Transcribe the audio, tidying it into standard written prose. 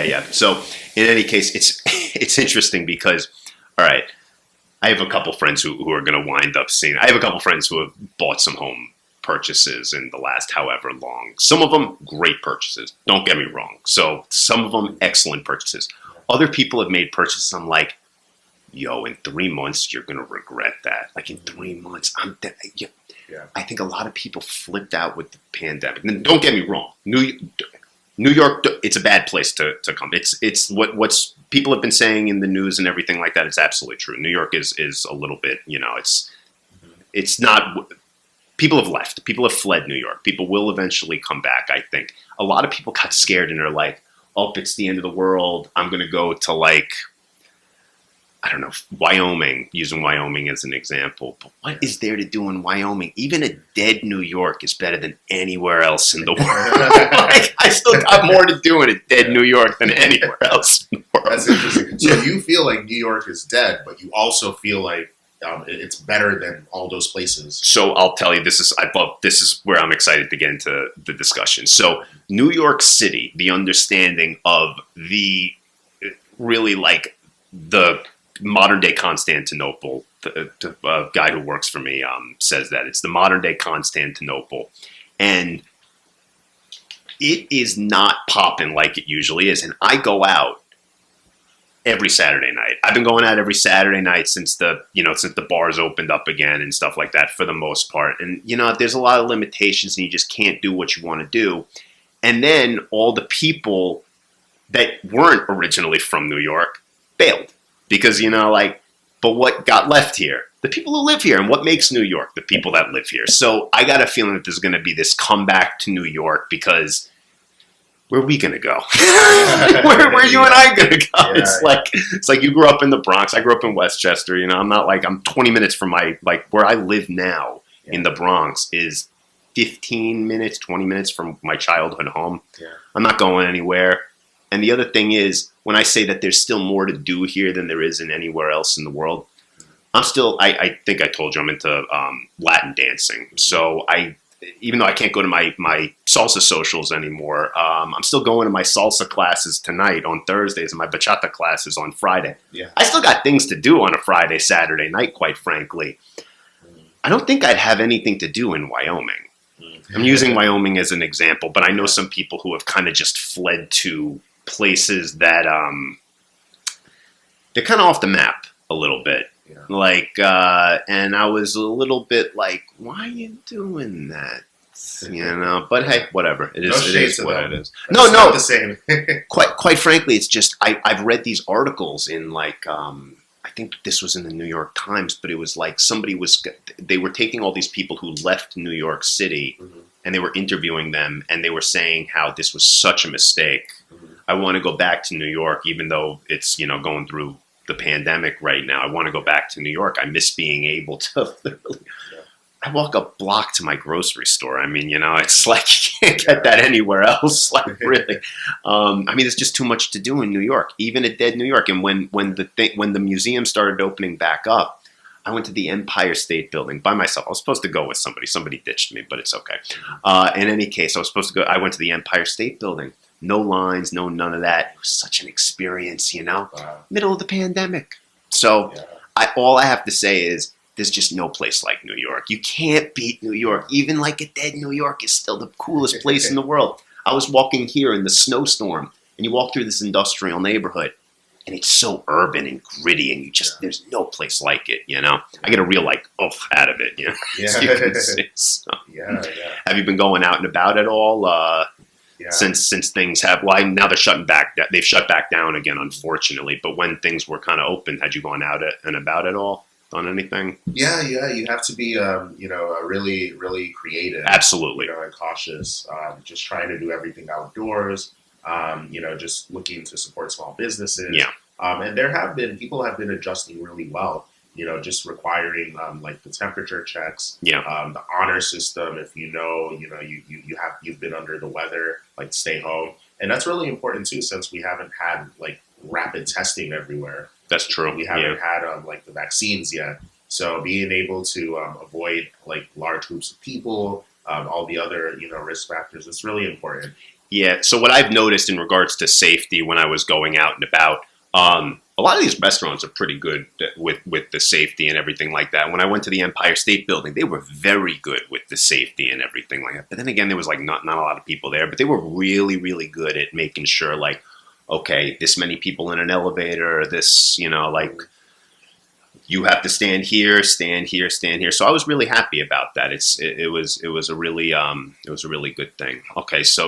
Yeah. So in any case, it's interesting because, all right, I have a couple friends who are going to wind up seeing. I have a couple friends who have bought some home purchases in the last however long. Some of them great purchases. Don't get me wrong. So some of them excellent purchases. Other people have made purchases. I'm like, yo, in 3 months you're going to regret that. Like in 3 months, I think a lot of people flipped out with the pandemic. And don't get me wrong. New York, it's a bad place to come. It's what's people have been saying in the news and everything like that. It's absolutely true. New York is a little bit, it's not. People have left. People have fled New York. People will eventually come back. I think a lot of people got scared and they're like, "Oh, it's the end of the world. I'm going to go to I don't know, Wyoming, using Wyoming as an example. But what is there to do in Wyoming? Even a dead New York is better than anywhere else in the world. I still got more to do in a dead New York than anywhere else in the world. That's interesting. So you feel like New York is dead, but you also feel like it's better than all those places. So I'll tell you, this is where I'm excited to get into the discussion. So New York City, the understanding of the really the modern day Constantinople, the guy who works for me says that it's the modern day Constantinople, and it is not popping like it usually is. And I go out every Saturday night. I've been going out every Saturday night since the bars opened up again and stuff like that for the most part. And there's a lot of limitations and you just can't do what you want to do. And then all the people that weren't originally from New York bailed. Because, but what got left here? The people who live here. And what makes New York? The people that live here. So I got a feeling that there's going to be this comeback to New York because where are we going to go? where are you and I going to go? Yeah, It's like you grew up in the Bronx. I grew up in Westchester. I'm 20 minutes from where I live now in the Bronx is 15 minutes, 20 minutes from my childhood home. Yeah. I'm not going anywhere. And the other thing is, when I say that there's still more to do here than there is in anywhere else in the world, I'm still, I think I told you I'm into Latin dancing. So even though I can't go to my salsa socials anymore, I'm still going to my salsa classes tonight on Thursdays and my bachata classes on Friday. Yeah. I still got things to do on a Friday, Saturday night, quite frankly. I don't think I'd have anything to do in Wyoming. I'm using Wyoming as an example, but I know some people who have kind of just fled to places that they're kind of off the map a little bit. Yeah. And I was a little bit like, why are you doing that? But hey, whatever. It is what it is. No, not the same. quite frankly, it's just I've read these articles in I think this was in the New York Times, but it was like they were taking all these people who left New York City and they were interviewing them and they were saying how this was such a mistake. I want to go back to New York, even though it's, going through the pandemic right now. I want to go back to New York. I miss being able to literally. I walk a block to my grocery store. I mean, it's like you can't get that anywhere else. Like really, there's just too much to do in New York, even a dead New York. And when the museum started opening back up, I went to the Empire State Building by myself. I was supposed to go with somebody. Somebody ditched me, but it's okay. In any case, I was supposed to go. I went to the Empire State Building. No lines, none of that. It was such an experience, Wow. Middle of the pandemic. So all I have to say is there's just no place like New York. You can't beat New York. Even like a dead New York is still the coolest place in the world. I was walking here in the snowstorm, and you walk through this industrial neighborhood, and it's so urban and gritty, and there's no place like it, I get a real out of it, Yeah. You can see. So. Yeah. Have you been going out and about at all? Since things have, now they're shutting back. They've shut back down again, unfortunately. But when things were kind of open, had you gone out and about at all? Done anything? Yeah. You have to be, really, really creative. Absolutely. And cautious. Just trying to do everything outdoors. Just looking to support small businesses. Yeah. And people have been adjusting really well. Just requiring the temperature checks, the honor system. If you've been under the weather, stay home, and that's really important too, since we haven't had rapid testing everywhere. That's true. We haven't had the vaccines yet, so being able to avoid large groups of people, all the other risk factors, it's really important. Yeah. So what I've noticed in regards to safety when I was going out and about, a lot of these restaurants are pretty good with the safety and everything like that. When I went to the Empire State Building, they were very good with the safety and everything like that. But then again, there was like not a lot of people there, but they were really, really good at making sure like, okay, this many people in an elevator, this, like you have to stand here, stand here, stand here. So I was really happy about that. It was a really good thing. Okay, so